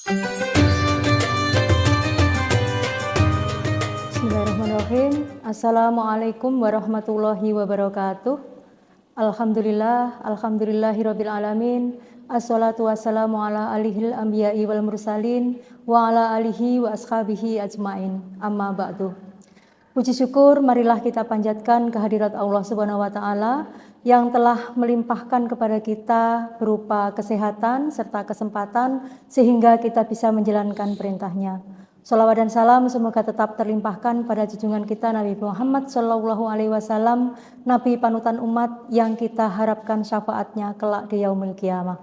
Bismillahirrahmanirrahim. Assalamualaikum warahmatullahi wabarakatuh. Alhamdulillahirabbil alamin. Assalatu wassalamu ala alihil anbiya'i wal mursalin wa ala alihi wa ashabihi ajmain. Amma ba'du. Puji syukur marilah kita panjatkan kehadirat Allah Subhanahu wa taala yang telah melimpahkan kepada kita berupa kesehatan serta kesempatan sehingga kita bisa menjalankan perintahnya. Shalawat dan salam semoga tetap terlimpahkan pada junjungan kita Nabi Muhammad SAW, Nabi panutan umat yang kita harapkan syafaatnya kelak di yaumil qiyamah.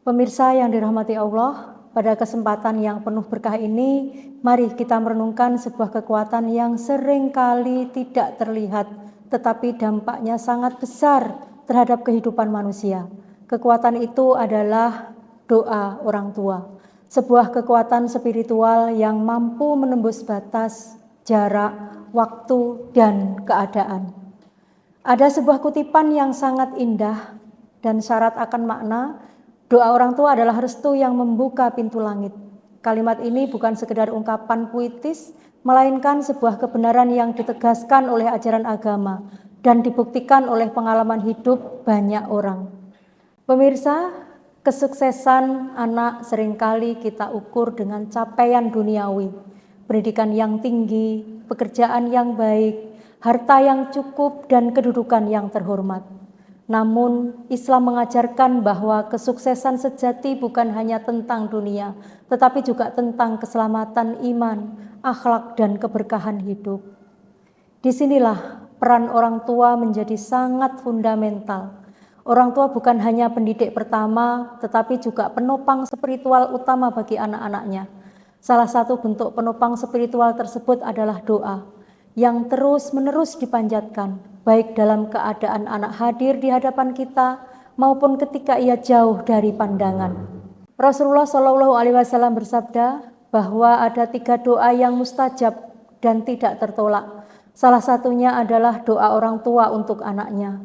Pemirsa yang dirahmati Allah, pada kesempatan yang penuh berkah ini, mari kita merenungkan sebuah kekuatan yang seringkali tidak terlihat, tetapi dampaknya sangat besar terhadap kehidupan manusia. Kekuatan itu adalah doa orang tua. Sebuah kekuatan spiritual yang mampu menembus batas, jarak, waktu, dan keadaan. Ada sebuah kutipan yang sangat indah dan syarat akan makna. Doa orang tua adalah restu yang membuka pintu langit. Kalimat ini bukan sekedar ungkapan puitis, melainkan sebuah kebenaran yang ditegaskan oleh ajaran agama dan dibuktikan oleh pengalaman hidup banyak orang. Pemirsa, kesuksesan anak seringkali kita ukur dengan capaian duniawi, pendidikan yang tinggi, pekerjaan yang baik, harta yang cukup, dan kedudukan yang terhormat. Namun, Islam mengajarkan bahwa kesuksesan sejati bukan hanya tentang dunia, tetapi juga tentang keselamatan iman, akhlak, dan keberkahan hidup. Disinilah peran orang tua menjadi sangat fundamental. Orang tua bukan hanya pendidik pertama, tetapi juga penopang spiritual utama bagi anak-anaknya. Salah satu bentuk penopang spiritual tersebut adalah doa, yang terus-menerus dipanjatkan, baik dalam keadaan anak hadir di hadapan kita, maupun ketika ia jauh dari pandangan. Rasulullah SAW bersabda bahwa ada 3 doa yang mustajab dan tidak tertolak. Salah satunya adalah doa orang tua untuk anaknya.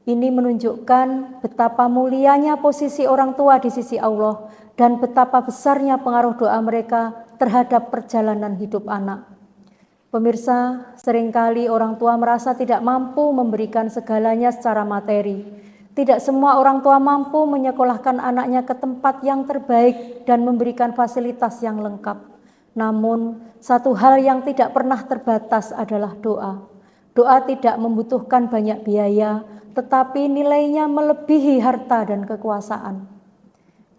Ini menunjukkan betapa mulianya posisi orang tua di sisi Allah dan betapa besarnya pengaruh doa mereka terhadap perjalanan hidup anak. Pemirsa, seringkali orang tua merasa tidak mampu memberikan segalanya secara materi. Tidak semua orang tua mampu menyekolahkan anaknya ke tempat yang terbaik dan memberikan fasilitas yang lengkap. Namun, satu hal yang tidak pernah terbatas adalah doa. Doa tidak membutuhkan banyak biaya, tetapi nilainya melebihi harta dan kekuasaan.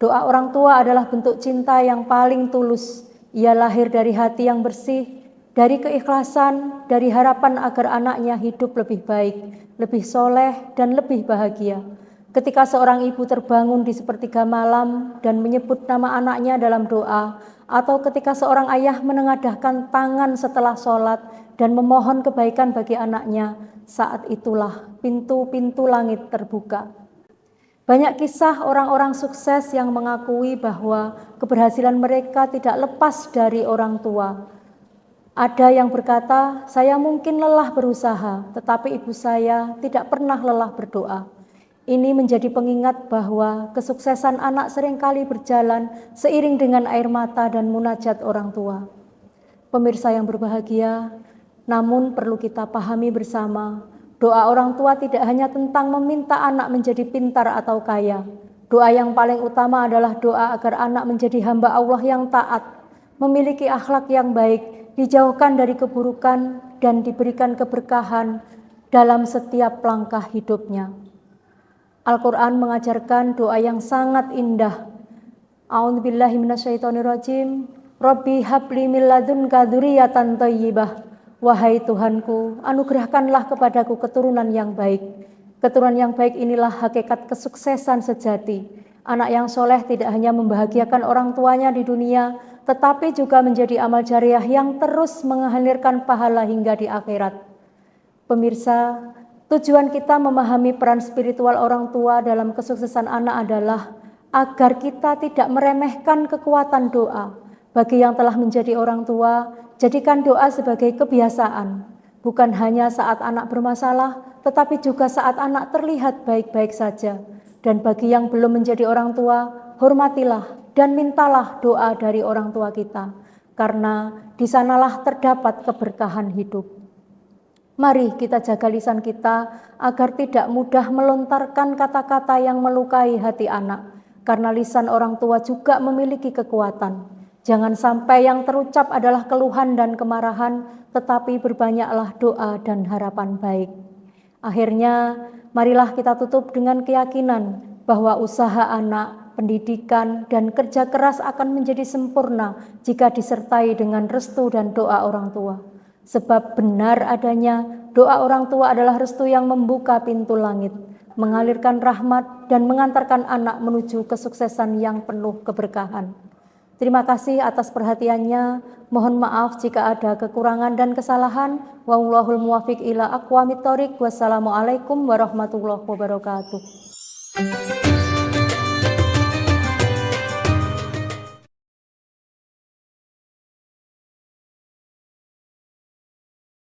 Doa orang tua adalah bentuk cinta yang paling tulus. Ia lahir dari hati yang bersih, dari keikhlasan, dari harapan agar anaknya hidup lebih baik, lebih soleh, dan lebih bahagia. Ketika seorang ibu terbangun di sepertiga malam dan menyebut nama anaknya dalam doa, atau ketika seorang ayah menengadahkan tangan setelah sholat dan memohon kebaikan bagi anaknya, saat itulah pintu-pintu langit terbuka. Banyak kisah orang-orang sukses yang mengakui bahwa keberhasilan mereka tidak lepas dari orang tua. Ada yang berkata, saya mungkin lelah berusaha, tetapi ibu saya tidak pernah lelah berdoa. Ini menjadi pengingat bahwa kesuksesan anak seringkali berjalan seiring dengan air mata dan munajat orang tua. Pemirsa yang berbahagia, namun perlu kita pahami bersama, doa orang tua tidak hanya tentang meminta anak menjadi pintar atau kaya. Doa yang paling utama adalah doa agar anak menjadi hamba Allah yang taat, memiliki akhlak yang baik, dijauhkan dari keburukan, dan diberikan keberkahan dalam setiap langkah hidupnya. Al-Quran mengajarkan doa yang sangat indah. A'udzubillahi minasyaitonirrajim. Rabbi habli min ladunka dzurriyyatan thayyibah. Wahai Tuhanku, anugerahkanlah kepadaku keturunan yang baik. Keturunan yang baik inilah hakikat kesuksesan sejati. Anak yang soleh tidak hanya membahagiakan orang tuanya di dunia, tetapi juga menjadi amal jariah yang terus mengalirkan pahala hingga di akhirat. Pemirsa, tujuan kita memahami peran spiritual orang tua dalam kesuksesan anak adalah agar kita tidak meremehkan kekuatan doa. Bagi yang telah menjadi orang tua, jadikan doa sebagai kebiasaan, bukan hanya saat anak bermasalah, tetapi juga saat anak terlihat baik-baik saja. Dan bagi yang belum menjadi orang tua, hormatilah dan mintalah doa dari orang tua kita, karena di sanalah terdapat keberkahan hidup. Mari kita jaga lisan kita agar tidak mudah melontarkan kata-kata yang melukai hati anak, karena lisan orang tua juga memiliki kekuatan. Jangan sampai yang terucap adalah keluhan dan kemarahan, tetapi berbanyaklah doa dan harapan baik. Akhirnya, marilah kita tutup dengan keyakinan bahwa usaha anak, pendidikan, dan kerja keras akan menjadi sempurna jika disertai dengan restu dan doa orang tua. Sebab benar adanya doa orang tua adalah restu yang membuka pintu langit, mengalirkan rahmat, dan mengantarkan anak menuju kesuksesan yang penuh keberkahan. Terima kasih atas perhatiannya. Mohon maaf jika ada kekurangan dan kesalahan. Wallahul muwaffiq ila aqwamit thoriq. Wassalamualaikum warahmatullahi wabarakatuh.